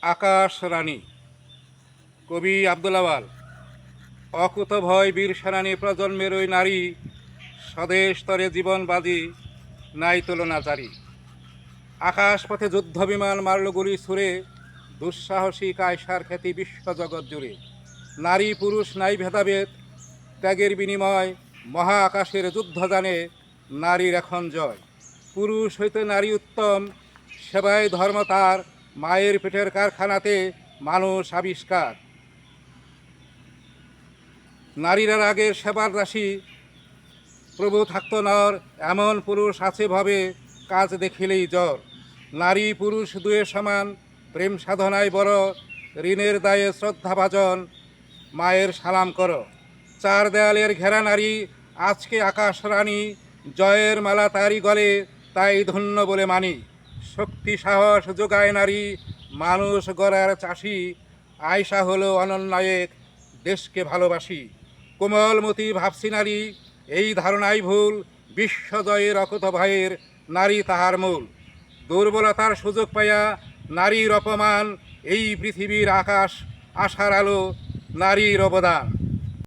আকাশ রানী। কবি আব্দুল আওয়াল। অকুত ভয় বীর সেনানী প্রজন্মের ওই নারী, স্বদেশ তরে জীবন বাজি, নাই তুলনা জারি। আকাশ পথে যুদ্ধ বিমান মারল গুলি ছুড়ে, দুঃসাহসী কায়সার খ্যাতি বিশ্বজগৎ জুড়ে। নারী পুরুষ নাই ভেদাভেদ, ত্যাগের বিনিময় মহা আকাশের যুদ্ধ জানে, নারীর এখন জয়। পুরুষ হইতে নারী উত্তম, সেবায় ধর্ম তার, মায়ের পেটের কারখানাতে মানুষ আবিষ্কার। নারীরা রাগের সেবার দাসী, প্রভু থাকত নর, এমন পুরুষ আছে ভবে, কাজ দেখিলেই জ্বর। নারী পুরুষ দুয়ে সমান, প্রেম সাধনায় বড়, ঋণের দায়ে শ্রদ্ধাভাজন, মায়ের সালাম করো। চার দেয়ালের ঘেরা নারী, আজকে আকাশ রানী, জয়ের মালা তারি গলে, তাই ধন্য বলে মানি। শক্তি সাহস যোগায় নারী, মানুষ গড়ার চাষি, আয়সা হলো অনন্যায়েক, দেশকে ভালোবাসি। কোমলমতি ভাবছি নারী, এই ধারণাই ভুল, বিশ্বজয়ের অকুত ভয়ের নারী তাহার মূল। দুর্বলতার সুযোগ পাইয়া নারীর অপমান, এই পৃথিবীর আকাশ আশার আলো, নারীর অবদান।